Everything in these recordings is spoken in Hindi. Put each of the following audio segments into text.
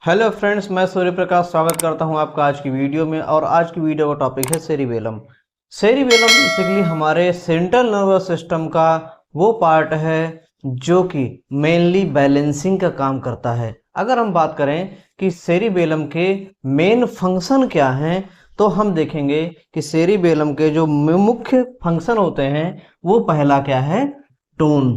हेलो फ्रेंड्स, मैं सूर्य प्रकाश स्वागत करता हूं आपका आज की वीडियो में। और आज की वीडियो का टॉपिक है सेरिबेलम। सेरिबेलम बेसिकली हमारे सेंट्रल नर्वस सिस्टम का वो पार्ट है जो कि मेनली बैलेंसिंग का काम करता है। अगर हम बात करें कि सेरिबेलम के मेन फंक्शन क्या हैं, तो हम देखेंगे कि सेरिबेलम के जो मुख्य फंक्शन होते हैं वो पहला क्या है, टोन।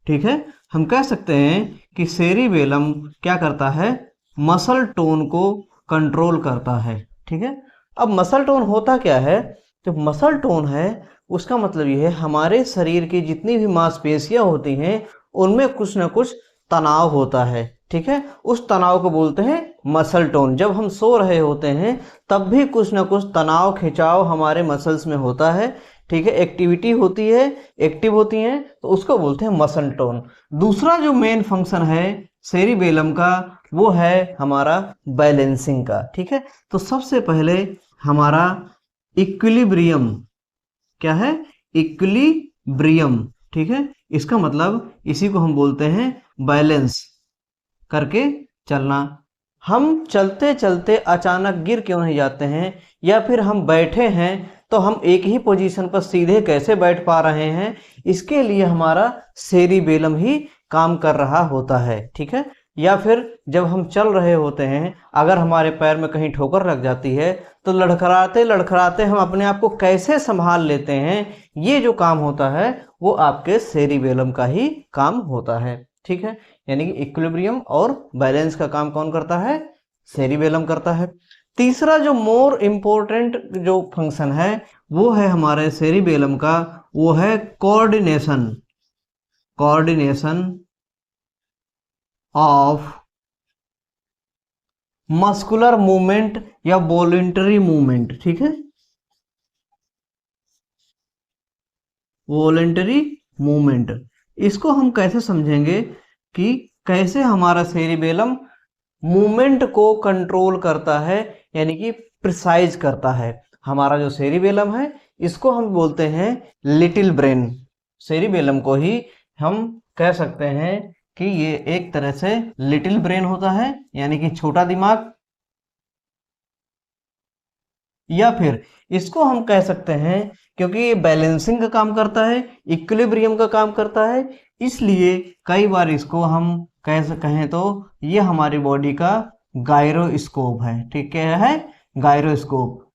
ठीक है, हम कह सकते हैं कि सेरिबेलम क्या करता है, मसल टोन को कंट्रोल करता है। ठीक है, अब मसल टोन होता क्या है? जो मसल टोन है उसका मतलब ये है हमारे शरीर की जितनी भी मांसपेशियां होती हैं उनमें कुछ ना कुछ तनाव होता है। ठीक है, उस तनाव को बोलते हैं मसल टोन। जब हम सो रहे होते हैं तब भी कुछ ना कुछ तनाव खिंचाव हमारे मसल्स में होता है। ठीक है, एक्टिविटी होती है, एक्टिव होती हैं, तो उसको बोलते हैं मसल टोन। दूसरा जो मेन फंक्शन है सेरिबेलम का वो है हमारा बैलेंसिंग का। ठीक है, तो सबसे पहले हमारा इक्विलिब्रियम क्या है, इक्विलिब्रियम। ठीक है, इसका मतलब इसी को हम बोलते हैं बैलेंस करके चलना। हम चलते चलते अचानक गिर क्यों नहीं जाते हैं, या फिर हम बैठे हैं तो हम एक ही पोजीशन पर सीधे कैसे बैठ पा रहे हैं, इसके लिए हमारा सेरिबेलम ही काम कर रहा होता है। ठीक है, या फिर जब हम चल रहे होते हैं अगर हमारे पैर में कहीं ठोकर लग जाती है तो लड़खड़ाते लड़खड़ाते हम अपने आप को कैसे संभाल लेते हैं, ये जो काम होता है वो आपके सेरिबेलम का ही काम होता है। ठीक है, यानी कि इक्विलिब्रियम और बैलेंस का काम कौन करता है, सेरिबेलम करता है। तीसरा जो मोर इम्पोर्टेंट जो फंक्शन है वो है हमारे सेरिबेलम का, वो है coordination. Coordination of muscular movement या वॉलेंटरी मूवमेंट। ठीक है, वॉलेंटरी मूवमेंट। इसको हम कैसे समझेंगे कि कैसे हमारा सेरिबेलम मूवमेंट को कंट्रोल करता है, यानी कि प्रिसाइज करता है। हमारा जो सेरिबेलम है इसको हम बोलते हैं लिटिल ब्रेन। सेरिबेलम को ही हम कह सकते हैं कि ये एक तरह से लिटिल ब्रेन होता है, यानी कि छोटा दिमाग। या फिर इसको हम कह सकते हैं क्योंकि ये बैलेंसिंग का काम करता है, इक्विलिब्रियम का काम करता है, इसलिए कई बार इसको हम कैसे कहें तो ये हमारी बॉडी का गायरोस्कोप है। ठीक है, गायरोस्कोप।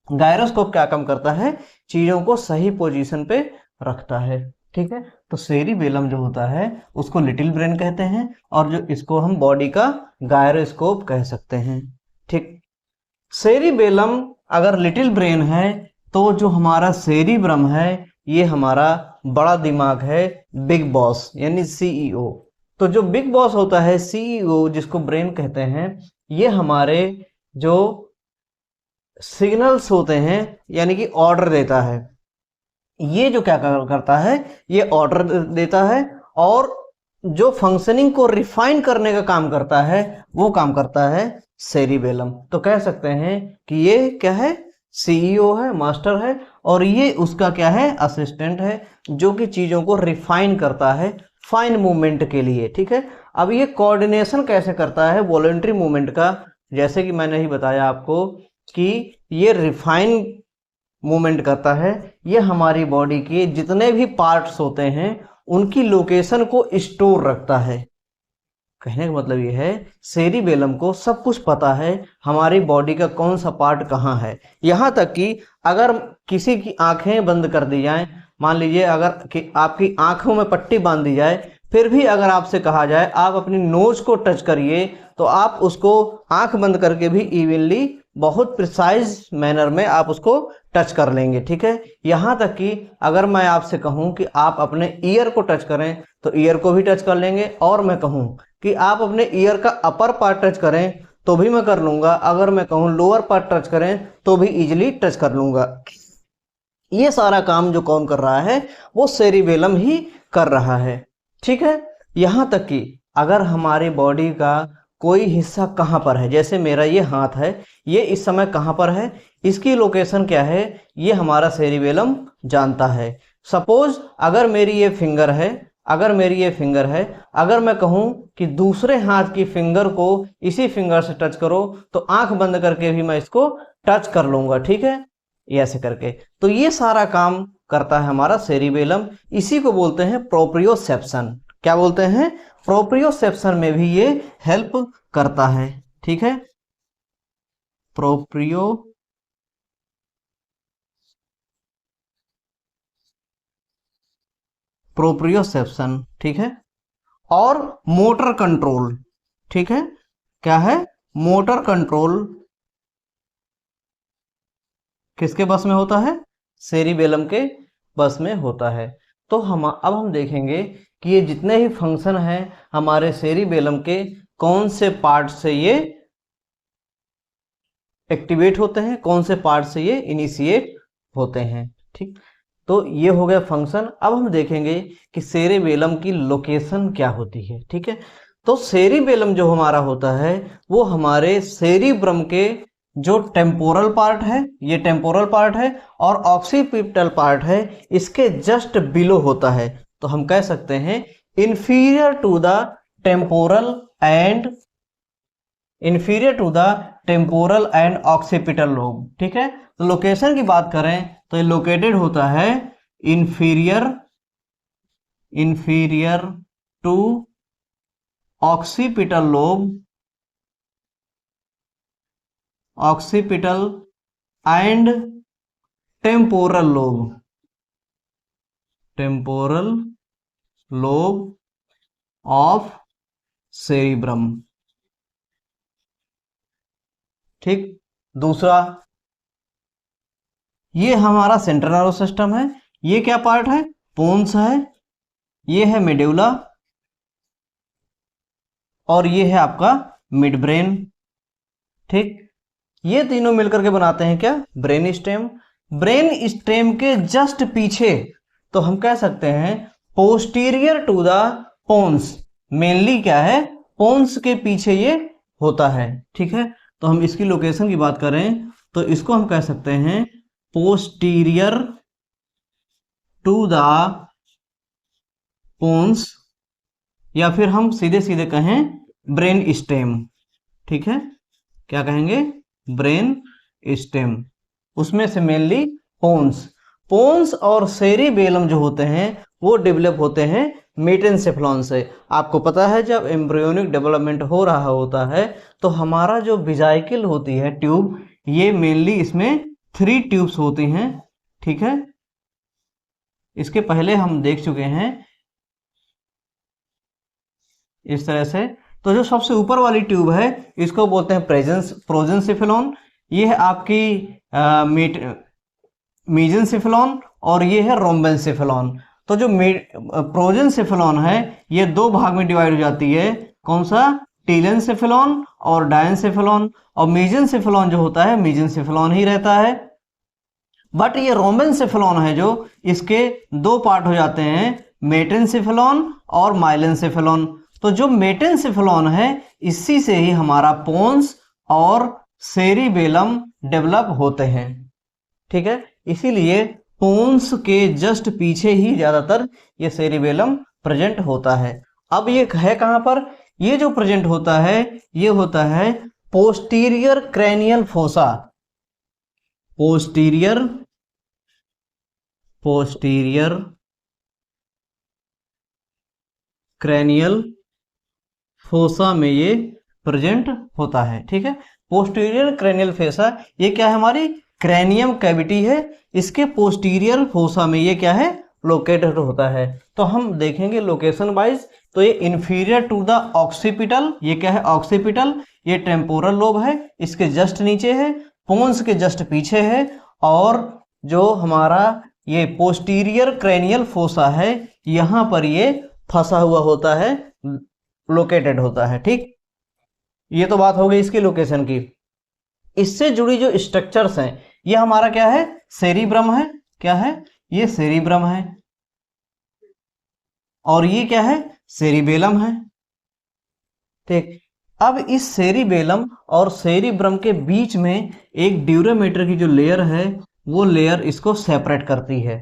गायरोस्कोप क्या काम करता है, चीजों को सही पोजीशन पे रखता है। ठीक है, तो सेरिबेलम जो होता है उसको लिटिल ब्रेन कहते हैं और जो इसको हम बॉडी का गायरोस्कोप कह सकते हैं। ठीक, सेरिबेलम अगर लिटिल ब्रेन है तो जो हमारा सेरिब्रम है ये हमारा बड़ा दिमाग है, बिग बॉस यानी सीईओ। तो जो बिग बॉस होता है सीईओ जिसको ब्रेन कहते हैं, ये हमारे जो सिग्नल्स होते हैं यानी कि ऑर्डर देता है। ये जो क्या करता है, ये ऑर्डर देता है और जो फंक्शनिंग को रिफाइन करने का काम करता है वो काम करता है सेरिबेलम। तो कह सकते हैं कि ये क्या है, सीईओ है, मास्टर है, और ये उसका क्या है, असिस्टेंट है, जो कि चीजों को रिफाइन करता है फाइन मूवमेंट के लिए। ठीक है, अब ये कोऑर्डिनेशन कैसे करता है वॉलंटरी मूवमेंट का, जैसे कि मैंने ही बताया आपको कि ये रिफाइन मूवमेंट करता है। ये हमारी बॉडी के जितने भी पार्ट्स होते हैं उनकी लोकेशन को स्टोर रखता है। कहने का मतलब ये है सेरिबेलम को सब कुछ पता है हमारी बॉडी का कौन सा पार्ट कहाँ है। यहाँ तक कि अगर किसी की आंखें बंद कर दी जाएं, मान लीजिए अगर कि आपकी आंखों में पट्टी बांध दी जाए, फिर भी अगर आपसे कहा जाए आप अपनी नोज को टच करिए, तो आप उसको आंख बंद करके भी इवनली बहुत प्रिसाइज मैनर में आप उसको टच कर लेंगे। ठीक है, यहाँ तक कि अगर मैं आपसे कहूँ कि आप अपने ईयर को टच करें तो ईयर को भी टच कर लेंगे, और मैं कहूँ कि आप अपने ईयर का अपर पार्ट टच करें तो भी मैं कर लूंगा, अगर मैं कहूँ लोअर पार्ट टच करें तो भी इजिली टच कर लूंगा। ये सारा काम जो कौन कर रहा है, वो सेरिबेलम ही कर रहा है। ठीक है, यहाँ तक कि अगर हमारी बॉडी का कोई हिस्सा कहाँ पर है, जैसे मेरा ये हाथ है, ये इस समय कहाँ पर है, इसकी लोकेशन क्या है, ये हमारा सेरिबेलम जानता है। सपोज अगर मेरी ये फिंगर है, अगर मेरी ये फिंगर है, अगर मैं कहूं कि दूसरे हाथ की फिंगर को इसी फिंगर से टच करो तो आंख बंद करके भी मैं इसको टच कर लूंगा, ठीक है, ये ऐसे करके। तो ये सारा काम करता है हमारा सेरिबेलम, इसी को बोलते हैं प्रोप्रियोसेप्शन। क्या बोलते हैं? प्रोप्रियोसेप्शन में भी ये हेल्प करता है, ठीक है, प्रोप्रियोसेप्शन, ठीक है। और मोटर कंट्रोल, ठीक है, क्या है? मोटर कंट्रोल किसके बस में होता है? सेरिबेलम के बस में होता है। तो अब हम देखेंगे कि ये जितने ही फंक्शन हैं हमारे सेरिबेलम के, कौन से पार्ट से ये एक्टिवेट होते हैं, कौन से पार्ट से ये इनिशिएट होते हैं, ठीक। तो ये हो गया फंक्शन। अब हम देखेंगे कि सेरिबेलम की लोकेशन क्या होती है, ठीक है। तो सेरिबेलम जो हमारा होता है वो हमारे सेरिब्रम के जो टेम्पोरल पार्ट है, ये टेम्पोरल पार्ट है, और ऑक्सीपिटल पार्ट है, इसके जस्ट बिलो होता है। तो हम कह सकते हैं inferior to the temporal and occipital lobe, ठीक है। तो लोकेशन की बात करें तो ये लोकेटेड होता है inferior to occipital lobe, occipital and temporal lobe of cerebrum, ठीक। दूसरा, ये हमारा सेंट्रल नर्वस सिस्टम है, ये क्या पार्ट है? पोन्स है, ये है मेडुला, और ये है आपका मिड ब्रेन, ठीक। ये तीनों मिलकर के बनाते हैं क्या? Brain stem. ब्रेन स्टेम के जस्ट पीछे, तो हम कह सकते हैं posterior to the pons, mainly क्या है? पोन्स के पीछे ये होता है, ठीक है। तो हम इसकी लोकेशन की बात करें तो इसको हम कह सकते हैं पोस्टीरियर टू द पोन्स, या फिर हम सीधे सीधे कहें ब्रेन स्टेम, ठीक है। क्या कहेंगे? Brain stem. उसमें से मेनली पोन्स और सेरिबेलम जो होते हैं वो डेवलप होते हैं मेटेनसेफलॉन से। आपको पता है जब एम्ब्रियोनिक डेवलपमेंट हो रहा होता है तो हमारा जो विजाइकल होती है ट्यूब, ये मेनली इसमें 3 ट्यूब्स होती हैं, ठीक है। इसके पहले हम देख चुके हैं इस तरह से। तो जो सबसे ऊपर वाली ट्यूब है इसको बोलते हैं प्रोजेंसेफेलॉन, ये है आपकी मेजेंसेफेलॉन, और ये है रोम्बेंसेफेलॉन। तो जो प्रोजेंसेफेलॉन है ये 2 भाग में डिवाइड हो जाती है, कौन सा? टीलेंसेफेलॉन और डायंसेफेलॉन। और मेजेंसेफेलॉन जो होता है मेजेंसेफेलॉन ही रहता है। बट ये रोम्बेंसेफेलॉन है जो, इसके 2 पार्ट हो जाते हैं, मेटेनसेफेलॉन और माइलेंसेफेलॉन। तो जो मेटेनसेफेलॉन है इसी से ही हमारा पोन्स और सेरिबेलम डेवलप होते हैं, ठीक है। इसीलिए पोन्स के जस्ट पीछे ही ज्यादातर ये सेरिबेलम प्रेजेंट होता है। अब ये है कहां पर? ये जो प्रेजेंट होता है ये होता है posterior cranial fossa, posterior cranial fossa में ये प्रेजेंट होता है, ठीक है। पोस्टीरियर क्रैनियल फोसा ये क्या है? हमारी क्रैनियम कैविटी है, इसके पोस्टीरियर फोसा में ये क्या है? लोकेटेड होता है। तो हम देखेंगे लोकेशन वाइज, तो ये इंफीरियर टू द ऑक्सीपिटल, ये क्या है? ऑक्सीपिटल। ये टेम्पोरल लोब है, इसके जस्ट नीचे है, पोन्स के जस्ट पीछे है, और जो हमारा ये पोस्टीरियर क्रैनियल फोसा है यहां पर ये फंसा हुआ होता है, लोकेटेड होता है, ठीक। ये तो बात हो गई इसकी लोकेशन की। इससे जुड़ी जो स्ट्रक्चर्स हैं, ये हमारा क्या है? सेरिब्रम है। क्या है? ये सेरिब्रम है, और ये क्या है? सेरिबेलम है, ठीक। अब इस सेरिबेलम और सेरिब्रम के बीच में एक ड्यूरामीटर की जो लेयर है वो लेयर इसको सेपरेट करती है।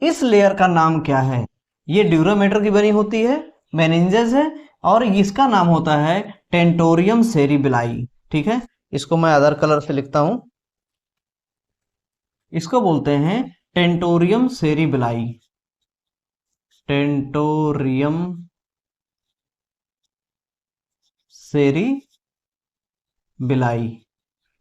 इस लेयर का नाम क्या है? ये ड्यूरामेटर की बनी होती है, मेनिंजेस है, और इसका नाम होता है टेंटोरियम सेरिबेलाई। ठीक है, इसको मैं अदर कलर से लिखता हूं, इसको बोलते हैं टेंटोरियम सेरिबेलाई, टेंटोरियम सेरिबेलाई।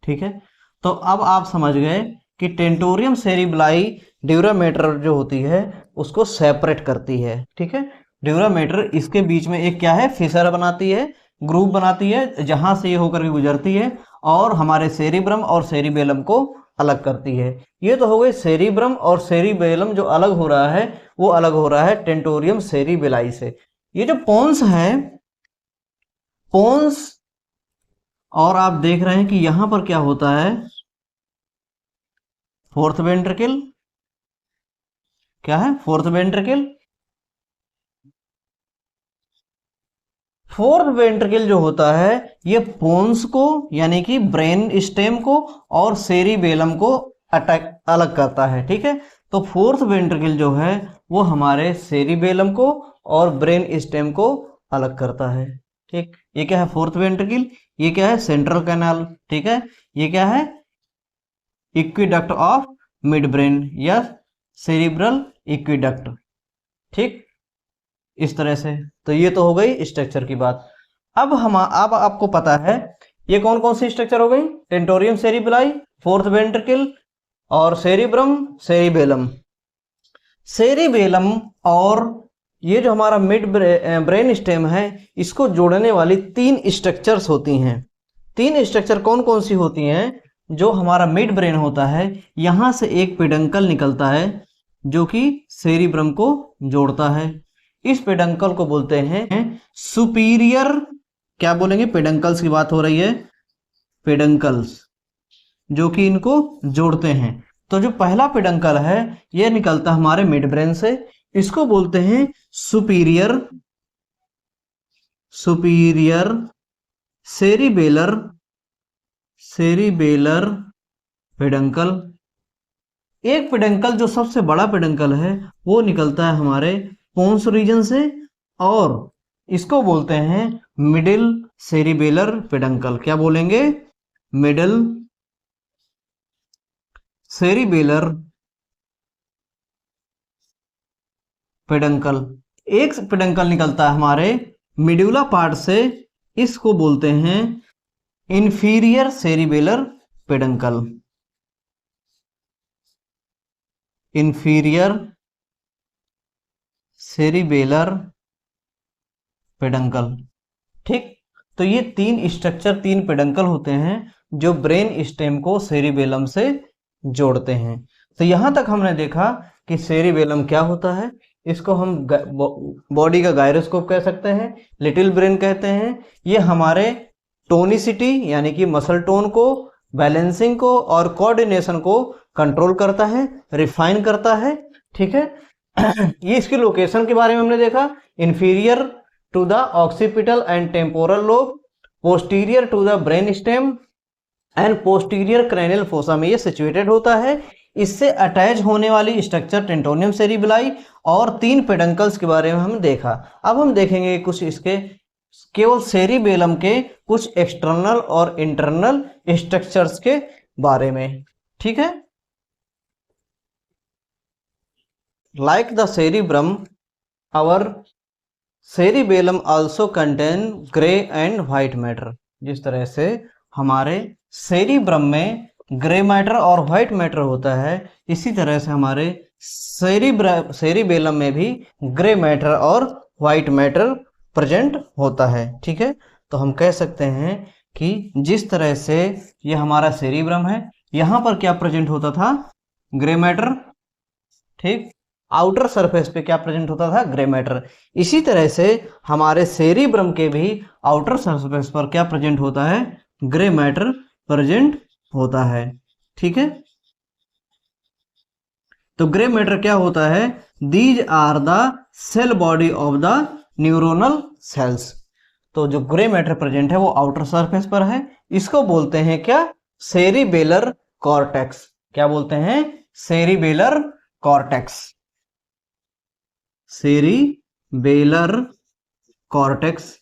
ठीक है, तो अब आप समझ गए कि टेंटोरियम सेरिबेलाई ड्यूरामेटर जो होती है उसको सेपरेट करती है। ठीक है, ड्यूरामेटर इसके बीच में एक क्या है, फिशर बनाती है, ग्रुप बनाती है, जहां से ये होकर के गुजरती है और हमारे सेरिब्रम और सेरिबेलम को अलग करती है। ये तो हो गई सेरिब्रम और सेरिबेलम, जो अलग हो रहा है वो अलग हो रहा है टेंटोरियम सेरिबेलाई से। ये जो पोन्स है, पोन्स, और आप देख रहे हैं कि यहां पर क्या होता है, फोर्थ वेंट्रिकल, क्या है, फोर्थ वेंट्रिकल। फोर्थ वेंट्रिकल जो होता है ये पोन्स को यानी कि ब्रेन स्टेम को और सेरिबेलम को अटैक अलग करता है। ठीक है, तो फोर्थ वेंट्रिकल जो है वो हमारे सेरिबेलम को और ब्रेन स्टेम को अलग करता है। ठीक, ये क्या है, फोर्थ वेंट्रिकल, ये क्या है, सेंट्रल कैनाल। ठीक है, ये क्या है, इक्विडक्ट ऑफ मिड ब्रेन या सेरिब्रल इक्विडक्ट। ठीक, इस तरह से। तो ये तो हो गई स्ट्रक्चर की बात। अब आपको पता है ये कौन कौन सी स्ट्रक्चर हो गई, टेंटोरियम सेरिबेलाई, फोर्थ वेंट्रिकल और सेरिब्रम सेरिबेलम। सेरिबेलम और ये जो हमारा मिड ब्रेन स्टेम है, इसको जोड़ने वाली तीन स्ट्रक्चर्स होती हैं। तीन स्ट्रक्चर कौन कौन सी होती हैं, जो हमारा मिड ब्रेन होता है यहां से एक पेडंकल निकलता है जो कि सेरिब्रम को जोड़ता है। इस पेडंकल को बोलते हैं सुपीरियर, क्या बोलेंगे, पेडंकल्स की बात हो रही है, पेडंकल्स जो कि इनको जोड़ते हैं। तो जो पहला पेडंकल है ये निकलता है हमारे मिड ब्रेन से, इसको बोलते हैं superior, superior cerebellar, cerebellar peduncle. एक पेडंकल जो सबसे बड़ा पेडंकल है वो निकलता है हमारे पोन्स रीजन से, और इसको बोलते हैं मिडिल सेरिबेलर पेडंकल। क्या बोलेंगे, मिडिल सेरिबेलर पेडंकल। एक पेडंकल निकलता है हमारे मिड्यूला पार्ट से, इसको बोलते हैं inferior cerebellar peduncle, inferior cerebellar peduncle. ठीक, तो ये तीन स्ट्रक्चर, तीन पेडंकल होते हैं जो ब्रेन स्टेम को सेरिबेलम से जोड़ते हैं। तो यहां तक हमने देखा कि सेरिबेलम क्या होता है, इसको हम बॉडी का गायरोस्कोप कह सकते हैं, लिटिल ब्रेन कहते हैं। ये हमारे टोनिसिटी यानी कि मसल टोन को, बैलेंसिंग को और कोऑर्डिनेशन को कंट्रोल करता है, रिफाइन करता है। ठीक है, ये इसकी लोकेशन के बारे में हमने देखा, inferior to the occipital and temporal lobe, posterior to the brain stem and posterior cranial fossa में ये सिचुएटेड होता है। इससे अटैच होने वाली स्ट्रक्चर टेंटोनियम सेरिबेलाई, और तीन पेडंकल्स के बारे में हमने देखा। अब हम देखेंगे कुछ इसके केवल सेरिबेलम के कुछ एक्सटर्नल और इंटरनल स्ट्रक्चर्स के बारे में। ठीक है, like the cerebrum, our cerebellum also contain gray and white matter। जिस तरह से हमारे सेरिब्रम में ग्रे मैटर और व्हाइट मैटर होता है, इसी तरह से हमारे सेरिबेलम में भी ग्रे मैटर और व्हाइट मैटर प्रेजेंट होता है। ठीक है, तो हम कह सकते हैं कि जिस तरह से ये हमारा सेरिब्रम है, यहां पर क्या प्रेजेंट होता था, ग्रे मैटर। ठीक, आउटर सरफेस पे क्या प्रेजेंट होता था, ग्रे मैटर। इसी तरह से हमारे सेरिब्रम के भी आउटर सरफेस पर क्या प्रेजेंट होता है, ग्रे मैटर प्रेजेंट होता है। ठीक है, तो ग्रे मैटर क्या होता है, these are the cell body of the neuronal cells. तो जो ग्रे मैटर प्रेजेंट है वो आउटर सरफेस पर है, इसको बोलते हैं क्या, सेरिबेलर कॉर्टेक्स। क्या बोलते हैं, सेरिबेलर कॉर्टेक्स। सेरिबेलर कॉर्टेक्स,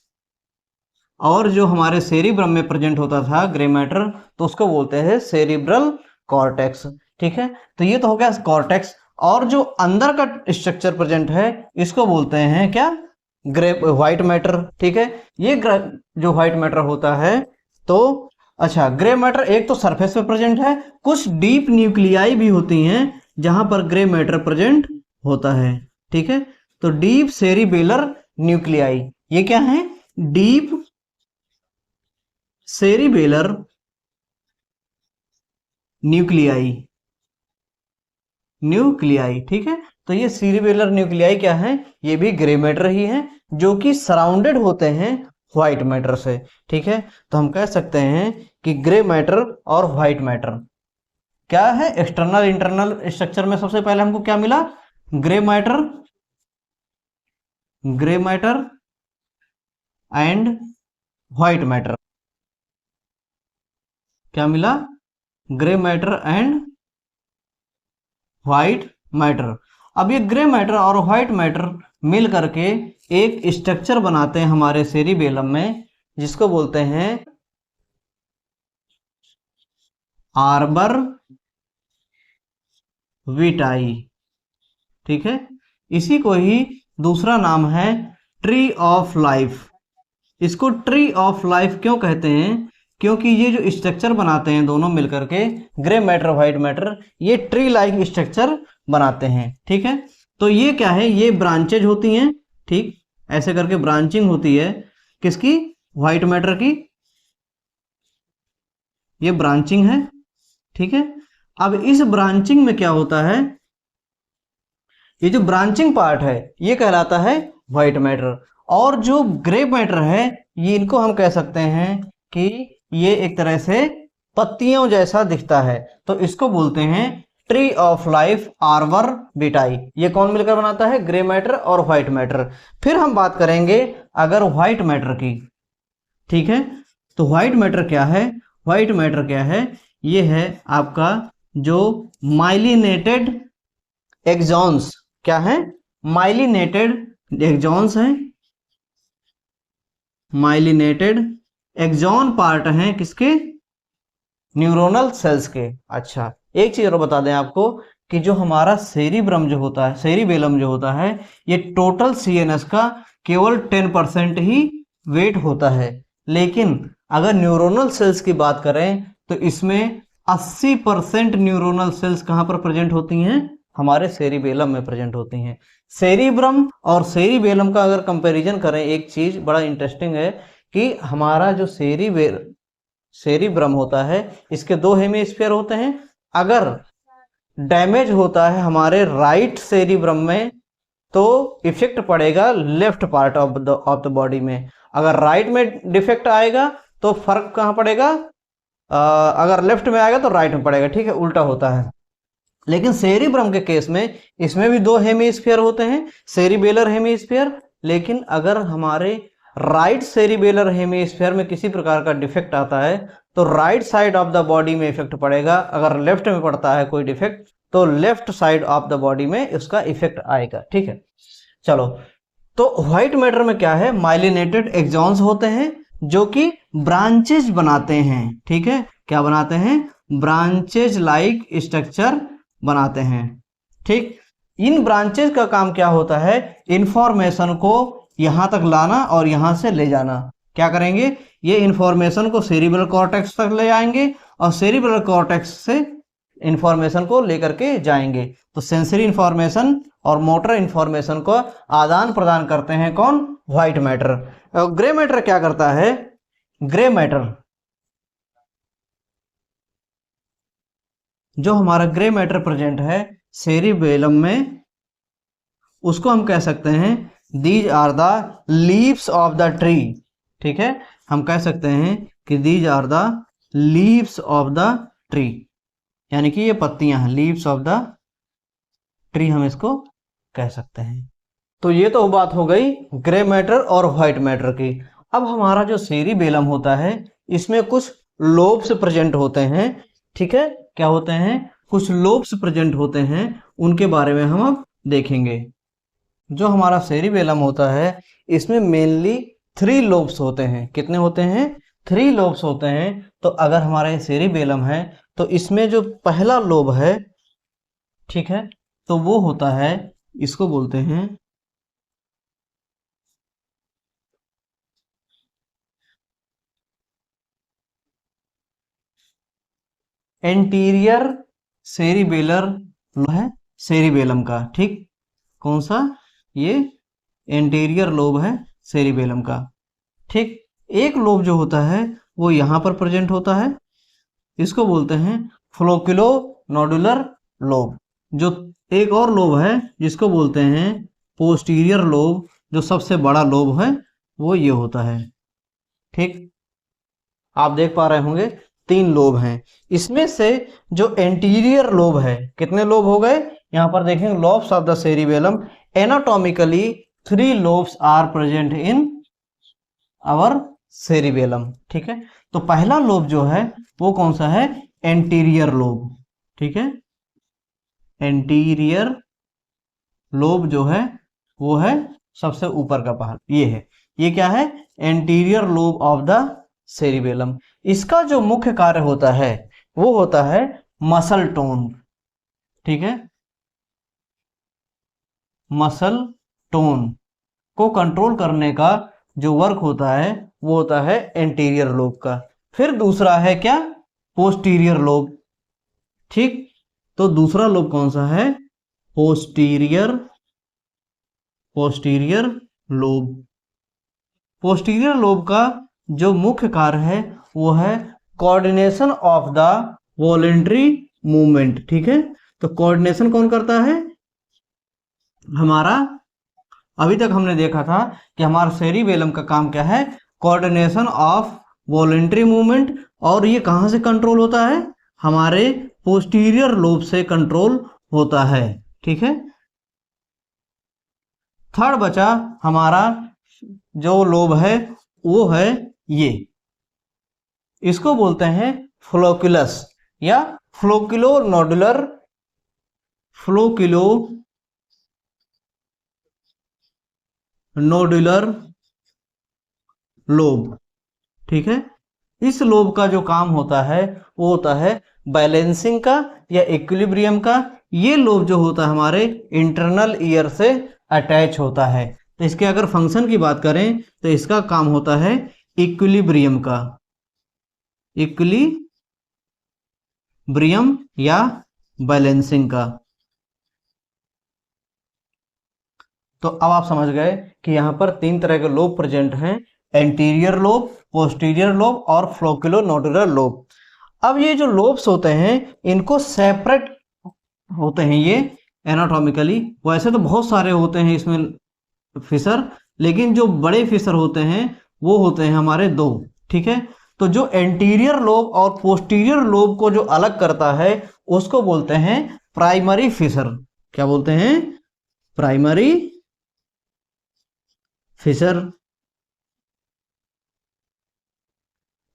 और जो हमारे सेरिब्रम में प्रेजेंट होता था ग्रे मैटर, तो उसको बोलते हैं सेरिब्रल कॉर्टेक्स। ठीक है, तो ये तो हो गया कॉर्टेक्स। और जो अंदर का स्ट्रक्चर प्रेजेंट है इसको बोलते हैं क्या, ग्रे व्हाइट मैटर। ठीक है, ये जो व्हाइट मैटर होता है, तो अच्छा ग्रे मैटर एक तो सरफेस पे प्रेजेंट है, कुछ डीप न्यूक्लियाई भी होती हैं जहां पर ग्रे मैटर प्रेजेंट होता है। ठीक है, तो डीप सेरिबेलर न्यूक्लियाई, ये क्या है, डीप सेरिबेलर न्यूक्लियाई, न्यूक्लियाई। ठीक है, तो ये सेरिबेलर न्यूक्लियाई क्या है, ये भी ग्रे मैटर ही है, जो कि सराउंडेड होते हैं व्हाइट मैटर से। ठीक है, तो हम कह सकते हैं कि ग्रे मैटर और व्हाइट मैटर क्या है, एक्सटर्नल इंटरनल स्ट्रक्चर में सबसे पहले हमको क्या मिला, grey matter, grey matter and white matter. क्या मिला, grey matter and white matter. अब ये ग्रे मैटर और व्हाइट मैटर मिल करके एक स्ट्रक्चर बनाते हैं हमारे सेरिबेलम में, जिसको बोलते हैं आर्बर विटाई। ठीक है, इसी को ही दूसरा नाम है ट्री ऑफ लाइफ। इसको ट्री ऑफ लाइफ क्यों कहते हैं, क्योंकि ये जो स्ट्रक्चर बनाते हैं दोनों मिलकर के, ग्रे मैटर व्हाइट मैटर, ये ट्री लाइक स्ट्रक्चर बनाते हैं। ठीक है, तो ये क्या है, ये ब्रांचेज होती हैं। ठीक, ऐसे करके ब्रांचिंग होती है किसकी, व्हाइट मैटर की, ये ब्रांचिंग है। ठीक है, अब इस ब्रांचिंग में क्या होता है, ये जो ब्रांचिंग पार्ट है ये कहलाता है व्हाइट मैटर, और जो ग्रे मैटर है ये, इनको हम कह सकते हैं कि ये एक तरह से पत्तियों जैसा दिखता है, तो इसको बोलते हैं ट्री ऑफ लाइफ आर्बर विटाई। ये कौन मिलकर बनाता है, ग्रे मैटर और व्हाइट मैटर। फिर हम बात करेंगे अगर व्हाइट मैटर की। ठीक है, तो व्हाइट मैटर क्या है, व्हाइट मैटर क्या है, ये है आपका जो माइलिनेटेड एक्सॉन्स, क्या है, माइलिनेटेड एक्सॉन्स हैं, माइलिनेटेड एक्सॉन पार्ट हैं किसके, न्यूरोनल सेल्स के। अच्छा, एक चीज और बता दें आपको कि जो हमारा सेरिब्रम जो होता है, सेरिबेलम जो होता है, ये टोटल सीएनएस का केवल 10% ही वेट होता है, लेकिन अगर न्यूरोनल सेल्स की बात करें तो इसमें 80% न्यूरोनल सेल्स कहां पर प्रेजेंट होती हैं, हमारे सेरिबेलम में प्रेजेंट होती हैं। सेरिब्रम और सेरिबेलम का अगर कंपैरिजन करें, एक चीज बड़ा इंटरेस्टिंग है कि हमारा जो सेरिब्रम होता है, इसके 2 हेमिस्फीयर होते हैं। अगर डैमेज होता है हमारे राइट सेरिब्रम में तो इफेक्ट पड़ेगा left part of the body में, अगर राइट में डिफेक्ट आएगा तो फर्क कहां पड़ेगा, अगर लेफ्ट में आएगा तो राइट में पड़ेगा। ठीक है, उल्टा होता है। लेकिन सेरिब्रम के केस में इसमें भी 2 हेमिस्फीयर होते हैं, सेरिबेलर हेमिस्फीयर, लेकिन अगर हमारे राइट सेरिबेलर हेमिस्फीयर में किसी प्रकार का डिफेक्ट आता है तो right side of the body में इफेक्ट पड़ेगा, अगर लेफ्ट में पड़ता है कोई डिफेक्ट तो left side of the body में उसका इफेक्ट आएगा। ठीक है, चलो, तो व्हाइट मैटर में क्या है, माइलिनेटेड एक्सॉन्स होते हैं जो कि ब्रांचेज बनाते हैं। ठीक है, क्या बनाते हैं, ब्रांचेज लाइक स्ट्रक्चर बनाते हैं। ठीक, इन ब्रांचेज का काम क्या होता है, इंफॉर्मेशन को यहां तक लाना और यहां से ले जाना। क्या करेंगे, ये इंफॉर्मेशन को सेरिब्रल कॉर्टेक्स तक ले जाएंगे और सेरिब्रल कॉर्टेक्स से इंफॉर्मेशन को लेकर के जाएंगे। तो सेंसरी इंफॉर्मेशन और मोटर इंफॉर्मेशन को आदान प्रदान करते हैं कौन, व्हाइट मैटर। ग्रे मैटर क्या करता है, ग्रे मैटर, जो हमारा ग्रे मैटर प्रेजेंट है सेरिबेलम में, उसको हम कह सकते हैं these are the leaves of the tree. ठीक है, हम कह सकते हैं कि these are the leaves of the tree, यानी कि ये पत्तियां हैं, लीव्स ऑफ द ट्री हम इसको कह सकते हैं। तो ये तो बात हो गई ग्रे मैटर और व्हाइट मैटर की। अब हमारा जो सेरिबेलम होता है इसमें कुछ लोब्स प्रेजेंट होते हैं। ठीक है, क्या होते हैं, कुछ लोब्स प्रेजेंट होते हैं, उनके बारे में हम अब देखेंगे। जो हमारा सेरिबेलम होता है इसमें मेनली 3 लोब्स होते हैं। कितने होते हैं? 3 लोब्स होते हैं। तो अगर हमारा ये सेरिबेलम है तो इसमें जो पहला लोब है, ठीक है, तो वो होता है, इसको बोलते हैं एंटीरियर सेरिबेलर लोब है सेरिबेलम का। ठीक, कौन सा? ये एंटीरियर लोब है सेरिबेलम का। ठीक, एक लोब जो होता है वो यहाँ पर प्रेजेंट होता है, इसको बोलते हैं फ्लोक्युलो नोडुलर लोब। जो एक और लोब है जिसको बोलते हैं पोस्टीरियर लोब, जो सबसे बड़ा लोब है वो ये होता है। ठीक, आप देख पा रहे होंगे 3 लोब हैं। इसमें से जो एंटीरियर लोब है, कितने लोब हो गए? यहाँ पर देखेंगे lobes of the cerebellum, anatomically 3 lobes are present in our cerebellum. ठीक है, तो पहला लोब जो है वो कौन सा है? Anterior lobe. ठीक है, एंटीरियर लोब जो है वो है सबसे ऊपर का पहाड़, ये है। ये क्या है? Anterior lobe of the cerebellum. इसका जो मुख्य कार्य होता है वो होता है मसल टोन। ठीक है, मसल टोन को कंट्रोल करने का जो वर्क होता है वो होता है एंटीरियर लोब का। फिर दूसरा है क्या? Posterior lobe. ठीक, तो दूसरा लोब कौन सा है? Posterior lobe. पोस्टीरियर लोब का जो मुख्य कार्य है वो है coordination of the voluntary movement. ठीक है, तो कोऑर्डिनेशन कौन करता है? हमारा अभी तक हमने देखा था कि हमारा सेरिबेलम का काम क्या है? Coordination of voluntary movement. और ये कहां से कंट्रोल होता है? हमारे पोस्टीरियर लोब से कंट्रोल होता है। ठीक है, थर्ड बचा हमारा जो लोब है वो है ये, इसको बोलते हैं फ्लोक्युलस या फ्लोक्युलो नोडुलर लोब। ठीक है, इस लोब का जो काम होता है वो होता है बैलेंसिंग का या इक्विलिब्रियम का। ये लोब जो होता है हमारे इंटरनल ईयर से अटैच होता है। तो इसके अगर फंक्शन की बात करें तो इसका काम होता है इक्विलिब्रियम का, इक्विलिब्रियम या बैलेंसिंग का। तो अब आप समझ गए कि यहाँ पर 3 तरह के लोब प्रेजेंट हैं, एंटीरियर लोब, पोस्टीरियर लोब और फ्लोक्युलो नोडुलर लोब। अब ये जो लोब्स होते हैं इनको सेपरेट होते हैं ये एनाटॉमिकली। वैसे तो बहुत सारे होते हैं इसमें फिशर, लेकिन जो बड़े फिशर होते हैं वो होते हैं हमारे 2। ठीक है, तो जो एंटीरियर लोब और पोस्टीरियर लोब को जो अलग करता है उसको बोलते हैं प्राइमरी फिशर। क्या बोलते हैं? Primary fissure.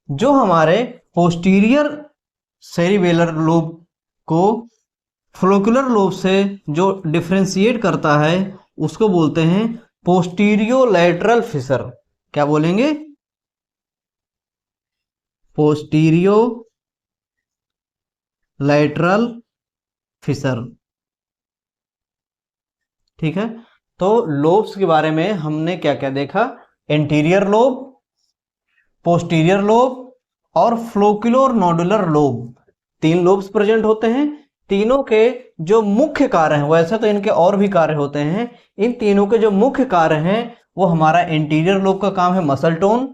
जो हमारे पोस्टीरियर सेरिबेलर लोब को फ्लोक्युलर लोब से जो डिफरेंशिएट करता है उसको बोलते हैं पोस्टीरियो लैटरल फिशर। क्या बोलेंगे? Posterolateral fissure. ठीक है, तो लोब्स के बारे में हमने क्या क्या देखा? एंटीरियर लोब, पोस्टीरियर लोब और फ्लोक्युलो नोडुलर लोब। 3 लोब्स प्रेजेंट होते हैं। तीनों के जो मुख्य कार्य हैं, वैसे तो इनके और भी कार्य होते हैं, इन तीनों के जो मुख्य कार्य हैं वो हमारा एंटीरियर लोब का काम है मसल टोन,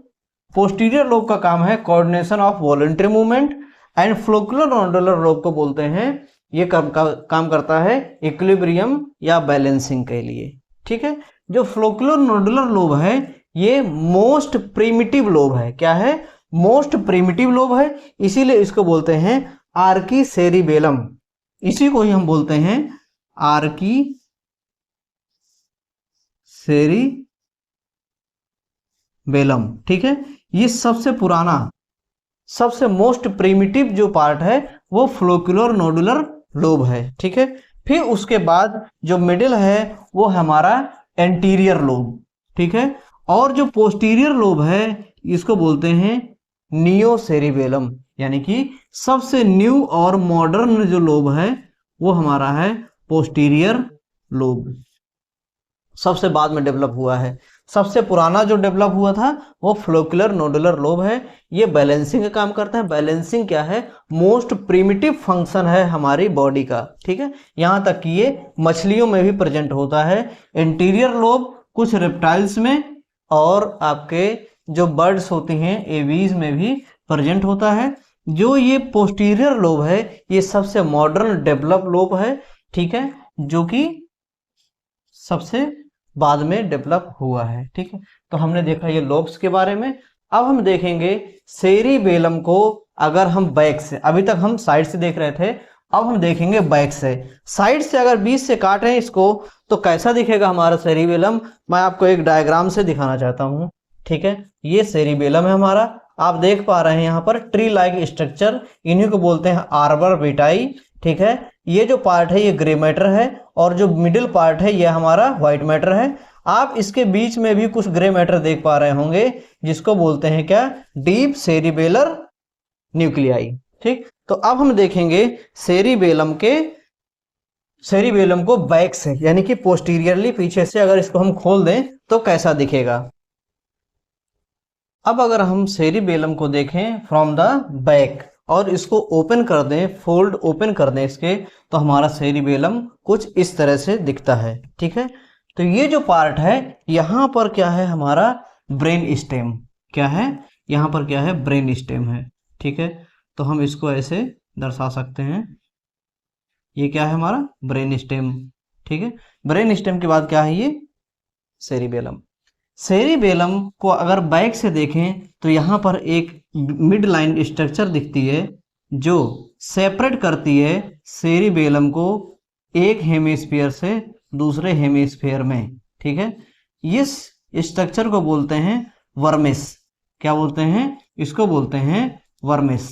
पोस्टीरियर लोब का काम है coordination of voluntary movement and flocculonodular lobe को बोलते हैं ये काम करता है इक्विलिब्रियम या बैलेंसिंग के लिए। ठीक है, जो फ्लोक्युलो नोडुलर लोब है ये मोस्ट प्रिमिटिव लोब है। क्या है? मोस्ट प्रिमिटिव लोब है, इसीलिए इसको बोलते हैं आर्की सेरिबेलम। इसी को ही हम बोलते हैं आर्की सेरिबेलम। ठीक है, ये सबसे पुराना, सबसे मोस्ट प्रिमिटिव जो पार्ट है वो फ्लोक्युलर नोडुलर लोब है। ठीक है, फिर उसके बाद जो मिडिल है वो हमारा एंटीरियर लोब, ठीक है। और जो पोस्टीरियर लोब है इसको बोलते हैं नियो सेरिबेलम, यानी कि सबसे न्यू और मॉडर्न जो लोब है वो हमारा है पोस्टीरियर लोब, सबसे बाद में डेवलप हुआ है। सबसे पुराना जो डेवलप हुआ था वो फ्लोकुलर नोडुलर लोब है। ये बैलेंसिंग का काम करता है। बैलेंसिंग क्या है? मोस्ट प्रिमिटिव फंक्शन है हमारी बॉडी का, ठीक है। यहाँ तक कि ये मछलियों में भी प्रेजेंट होता है। इंटीरियर लोब कुछ रेप्टाइल्स में और आपके जो बर्ड्स होती हैं एवीज में भी प्रेजेंट होता है। जो ये पोस्टीरियर लोब है ये सबसे मॉडर्न डेवलप लोब है, ठीक है, जो कि सबसे बाद में डेवलप हुआ है, ठीक है। तो हमने देखा ये लोब्स के बारे में। अब हम देखेंगे सेरिबेलम को। अगर हम बैक से, अभी तक हम साइड से देख रहे थे, अब हम देखेंगे बैक से। साइड से अगर बीच से काटें इसको तो कैसा दिखेगा हमारा सेरिबेलम, मैं आपको एक डायग्राम से दिखाना चाहता हूं, ठीक है। ये सेरिबेलम है हमारा, आप देख पा रहे हैं यहाँ पर ट्री लाइक स्ट्रक्चर, इन्हीं को बोलते हैं आर्बर विटाई, ठीक है। ये जो पार्ट है ये ग्रे मैटर है और जो मिडिल पार्ट है ये हमारा व्हाइट मैटर है। आप इसके बीच में भी कुछ ग्रे मैटर देख पा रहे होंगे जिसको बोलते हैं क्या? डीप सेरिबेलर न्यूक्लियाई, ठीक। तो अब हम देखेंगे सेरिबेलम को बैक से, यानी कि पोस्टीरियरली पीछे से अगर इसको हम खोल दें तो कैसा दिखेगा। अब अगर हम सेरिबेलम को देखें फ्रॉम द बैक और इसको ओपन कर दें, फोल्ड ओपन कर दें इसके, तो हमारा सेरिबेलम कुछ इस तरह से दिखता है, ठीक है। तो ये जो पार्ट है यहाँ पर क्या है? हमारा ब्रेन स्टेम। क्या है? यहाँ पर क्या है? ब्रेन स्टेम है, ठीक है। तो हम इसको ऐसे दर्शा सकते हैं, ये क्या है? हमारा ब्रेन स्टेम, ठीक है। ब्रेन स्टेम के बाद क्या है? ये सेरिबेलम। सेरिबेलम को अगर बैक से देखें तो यहाँ पर एक मिड लाइन स्ट्रक्चर दिखती है जो सेपरेट करती है सेरिबेलम को एक हेमिस्फीयर से दूसरे हेमिस्फीयर में, ठीक है। इस स्ट्रक्चर को बोलते हैं वर्मिस। क्या बोलते हैं? इसको बोलते हैं वर्मिस।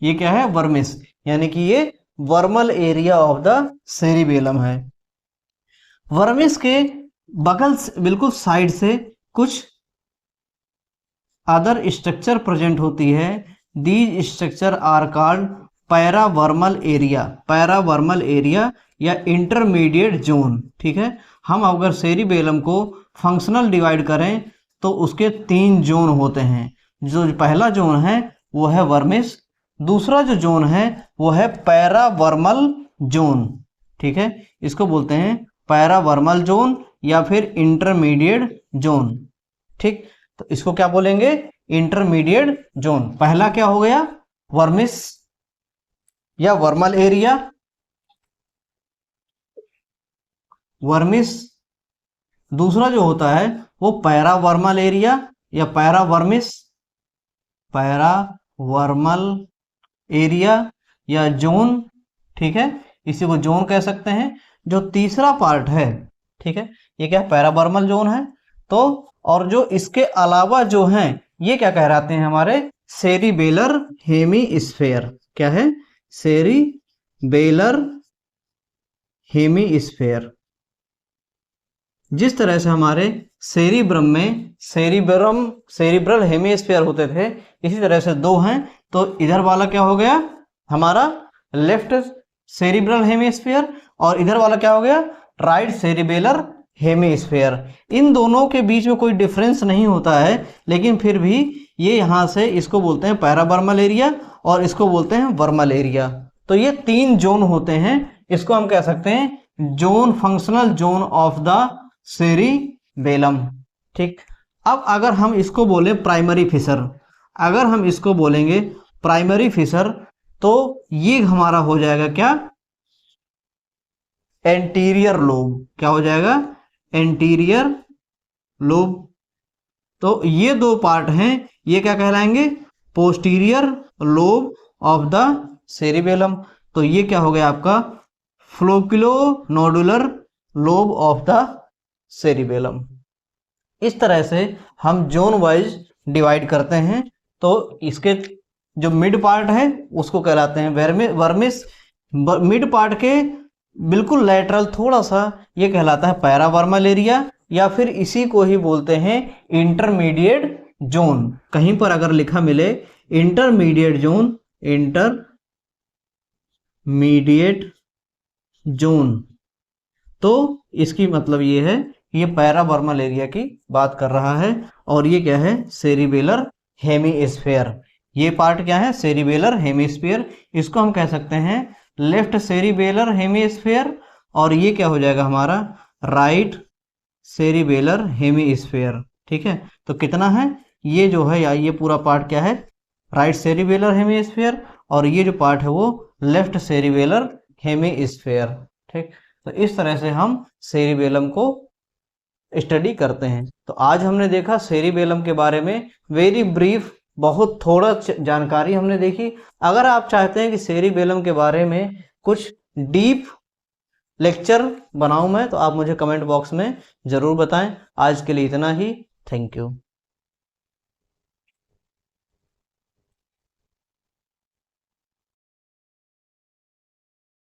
ये क्या है? वर्मिस, यानी कि ये वर्मल एरिया ऑफ द सेरिबेलम है। वर्मिस के बगल से बिल्कुल साइड से कुछ अदर स्ट्रक्चर प्रेजेंट होती है। These structure are called paravermal area, paravermal area या इंटरमीडिएट जोन, ठीक है। हम अगर सेरिबेलम को फंक्शनल डिवाइड करें तो उसके 3 जोन होते हैं। जो पहला जोन है वो है वर्मिस, दूसरा जो जोन है वो है पैरावर्मल जोन, ठीक है। इसको बोलते हैं पैरावर्मल जोन या फिर इंटरमीडिएट जोन, ठीक। तो इसको क्या बोलेंगे? Intermediate zone. पहला क्या हो गया? वर्मिस या वर्मल एरिया, वर्मिस। दूसरा जो होता है वो पैरावर्मल एरिया या पैरावर्मिस, पैरावर्मल एरिया या जोन, ठीक है। इसी को जोन कह सकते हैं। जो तीसरा पार्ट है, ठीक है, ये क्या? पैरावर्मल जोन है। तो और जो इसके अलावा जो हैं ये क्या कहलाते हैं? हमारे सेरिबेलर हेमीस्फेयर। क्या है? Cerebellar hemisphere. जिस तरह से हमारे सेरिब्रम में सेरिब्रल हेमीस्फेयर होते थे, इसी तरह से 2 हैं। तो इधर वाला क्या हो गया? हमारा लेफ्ट सेरिब्रल हेमीस्फेयर और इधर वाला क्या हो गया? Right cerebellar hemisphere. इन दोनों के बीच में कोई डिफरेंस नहीं होता है, लेकिन फिर भी ये यहाँ से इसको बोलते हैं पैरावर्मल एरिया और इसको बोलते हैं वर्मल एरिया। तो ये 3 जोन होते हैं। इसको हम कह सकते हैं zone, functional zone of the cerebellum, ठीक। अब अगर हम इसको बोले प्राइमरी फिशर, अगर हम इसको बोलेंगे प्राइमरी फिशर तो ये हमारा हो जाएगा क्या? Anterior lobe. क्या हो जाएगा? Anterior lobe. तो ये 2 पार्ट हैं, ये क्या कहलाएंगे? Posterior lobe of the cerebellum. तो ये क्या हो गया आपका? Flocculonodular lobe of the cerebellum. इस तरह से हम जोन वाइज डिवाइड करते हैं। तो इसके जो मिड पार्ट है उसको कहलाते हैं वर्मिस। मिड पार्ट के बिल्कुल लेटरल थोड़ा सा, ये कहलाता है पैरावर्मल एरिया, या फिर इसी को ही बोलते हैं इंटरमीडिएट जोन। कहीं पर अगर लिखा मिले इंटरमीडिएट जोन, इंटरमीडिएट जोन, तो इसकी मतलब ये है कि ये पैरावर्मल एरिया की बात कर रहा है। और ये क्या है, सेरिबेलर हेमीस्फीयर। ये पार्ट क्या है, सेरिबेलर हेमीस्फीयर। इसको हम कह सकते हैं लेफ्ट सेरिबेलर हेमीस्फीयर, और ये क्या हो जाएगा हमारा राइट सेरिबेलर हेमीस्फीयर। ठीक है, तो कितना है ये जो है, या ये पूरा पार्ट क्या है, राइट सेरिबेलर हेमीस्फीयर, और ये जो पार्ट है वो लेफ्ट सेरिबेलर हेमीस्फीयर। ठीक, तो इस तरह से हम सेरिबेलम को स्टडी करते हैं। तो आज हमने देखा सेरिबेलम के बारे में, वेरी ब्रीफ, बहुत थोड़ा जानकारी हमने देखी। अगर आप चाहते हैं कि सेरिबेलम के बारे में कुछ डीप लेक्चर बनाऊं मैं, तो आप मुझे कमेंट बॉक्स में ज़रूर बताएं। आज के लिए इतना ही, थैंक यू।